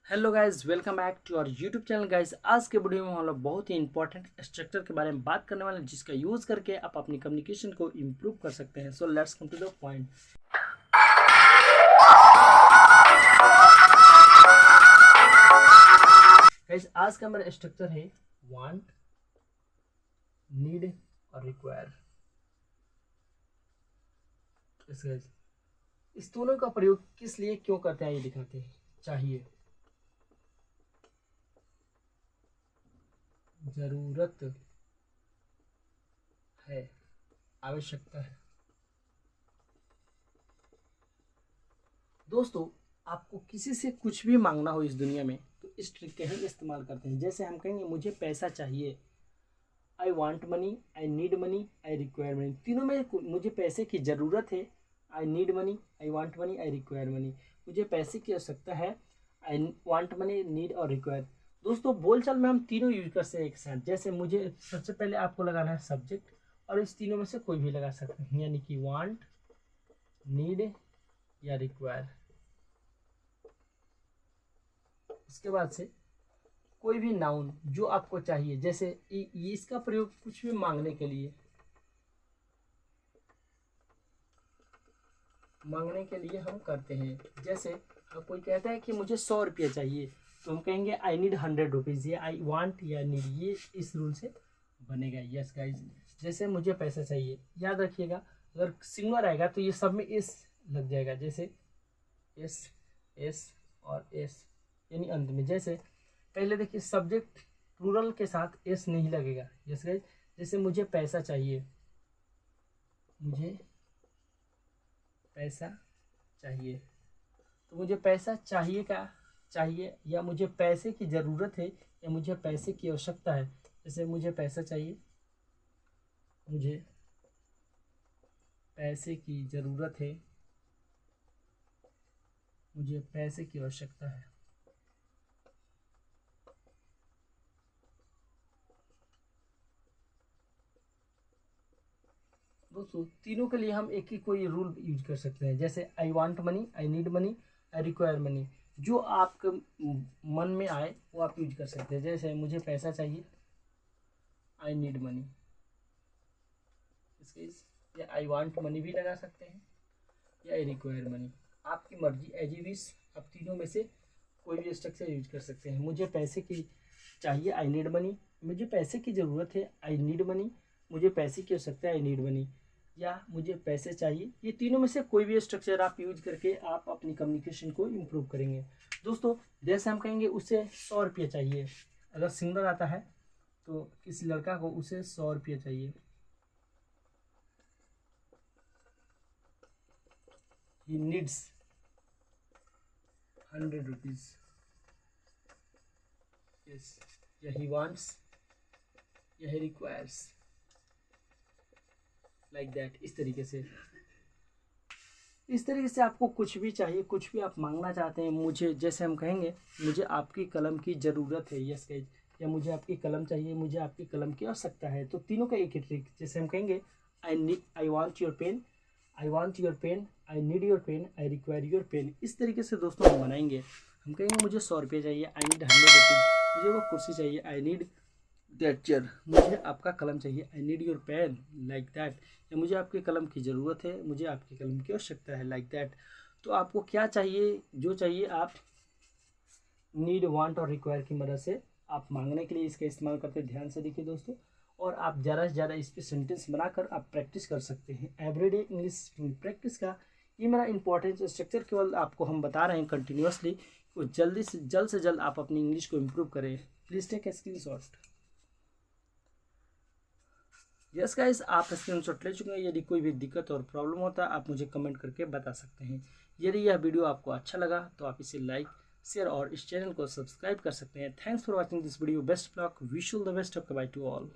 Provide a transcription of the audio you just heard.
Hello guys, welcome back to our YouTube channel. Guys, आज के video में हम लोग बहुत ही इंपॉर्टेंट स्ट्रक्चर के बारे में बात करने वाले हैं, जिसका यूज़ करके आप अपनी कम्युनिकेशन को इम्प्रूव कर सकते हैं। So let's come to the point. Guys, आज का हमारा स्ट्रक्चर है वांट, नीड और रिक्वायर। इस दोनों का प्रयोग किस लिए क्यों करते हैं ये दिखाते हैं। चाहिए, जरूरत है, आवश्यकता है। दोस्तों, आपको किसी से कुछ भी मांगना हो इस दुनिया में तो इस ट्रिक का ही इस्तेमाल करते हैं। जैसे हम कहेंगे मुझे पैसा चाहिए, I want money, I need money, I require money. तीनों में मुझे पैसे की ज़रूरत है, I need money, I want money, I require money. मुझे पैसे की आवश्यकता है, आई वांट मनी, नीड और रिक्वायर। दोस्तों, बोलचाल में हम तीनों यूज करते हैं एक साथ। जैसे मुझे सबसे पहले आपको लगाना है सब्जेक्ट, और इस तीनों में से कोई भी लगा सकते हैं, यानी कि वांट, नीड या रिक्वायर। इसके बाद से कोई भी नाउन जो आपको चाहिए, जैसे इसका प्रयोग कुछ भी मांगने के लिए हम करते हैं। जैसे कोई कहता है कि मुझे 100 रुपये चाहिए, तो हम कहेंगे आई नीड 100 रुपीज़। ये आई वांट या नीड, ये इस रूल से बनेगा। यस गाइज, जैसे मुझे पैसा चाहिए, याद रखिएगा अगर सिंगुलर आएगा तो ये सब में एस लग जाएगा। जैसे एस, एस और एस, यानी अंत में। जैसे पहले देखिए, सब्जेक्ट प्लूरल के साथ एस नहीं लगेगा। यस गाइज, जैसे मुझे पैसा चाहिए, मुझे पैसा चाहिए, तो मुझे पैसा चाहिए का चाहिए, या मुझे पैसे की ज़रूरत है, या मुझे पैसे की आवश्यकता है। जैसे मुझे पैसा चाहिए, मुझे पैसे की ज़रूरत है, मुझे पैसे की आवश्यकता है। दोस्तों, तीनों के लिए हम एक ही कोई रूल यूज कर सकते हैं। जैसे I want money, I need money, I require money. जो आपके मन में आए वो आप यूज कर सकते हैं। जैसे मुझे पैसा चाहिए, आई नीड मनी, या आई वांट मनी भी लगा सकते हैं, या आई रिक्वायर मनी। आपकी मर्जी, एज यू विश। आप तीनों में से कोई भी स्ट्रक्चर यूज कर सकते हैं। मुझे पैसे की चाहिए, आई नीड मनी। मुझे पैसे की ज़रूरत है, आई नीड मनी। मुझे पैसे की आवश्यकता है, आई नीड मनी। या मुझे पैसे चाहिए। ये तीनों में से कोई भी स्ट्रक्चर आप यूज करके आप अपनी कम्युनिकेशन को इम्प्रूव करेंगे। दोस्तों, जैसे हम कहेंगे उसे 100 रुपये चाहिए, अगर सिंगलर आता है तो किसी लड़का को उसे 100 रुपये चाहिए, ही नीड्स 100 रुपीज़। यस, या ही वांट्स, या ही रिक्वायर्स, लाइक दैट। इस तरीके से आपको कुछ भी चाहिए, कुछ भी आप मांगना चाहते हैं। मुझे, जैसे हम कहेंगे मुझे आपकी कलम की ज़रूरत है, यस गाइज, या मुझे आपकी कलम चाहिए, मुझे आपकी कलम की आवश्यकता है। तो तीनों का एक ही ट्रिक। जैसे हम कहेंगे I want your pen, I want your pen, I need your pen, I require your pen. इस तरीके से दोस्तों हम बनाएंगे। हम कहेंगे मुझे 100 रुपये चाहिए, आई नीड 100 रुपीज़। मुझे वो कुर्सी चाहिए, आई नीड दैट चेयर। मुझे आपका कलम चाहिए, I need your pen, like that. या मुझे आपके कलम की ज़रूरत है, मुझे आपकी कलम की आवश्यकता है, लाइक दैट। तो आपको क्या चाहिए, जो चाहिए आप नीड, वांट और रिक्वायर की मदद से आप मांगने के लिए इसका इस्तेमाल करते हैं। ध्यान से देखिए दोस्तों, और आप ज़्यादा से ज़्यादा इस पर सेंटेंस बनाकर आप प्रैक्टिस कर सकते हैं। एवरीडे इंग्लिश प्रैक्टिस का ये मेरा इंपॉर्टेंट स्ट्रक्चर केवल आपको हम बता रहे हैं कंटिन्यूसली। तो जल्दी से जल्द आप अपनी इंग्लिश को इम्प्रूव करें। Please take a screenshot. Yes guys, आप स्क्रीनशॉट ले चुके हैं। यदि कोई भी दिक्कत और प्रॉब्लम होता है आप मुझे कमेंट करके बता सकते हैं। यदि यह वीडियो आपको अच्छा लगा तो आप इसे लाइक, शेयर और इस चैनल को सब्सक्राइब कर सकते हैं। Thanks for watching this video. Best of luck, wish you the best of by two all.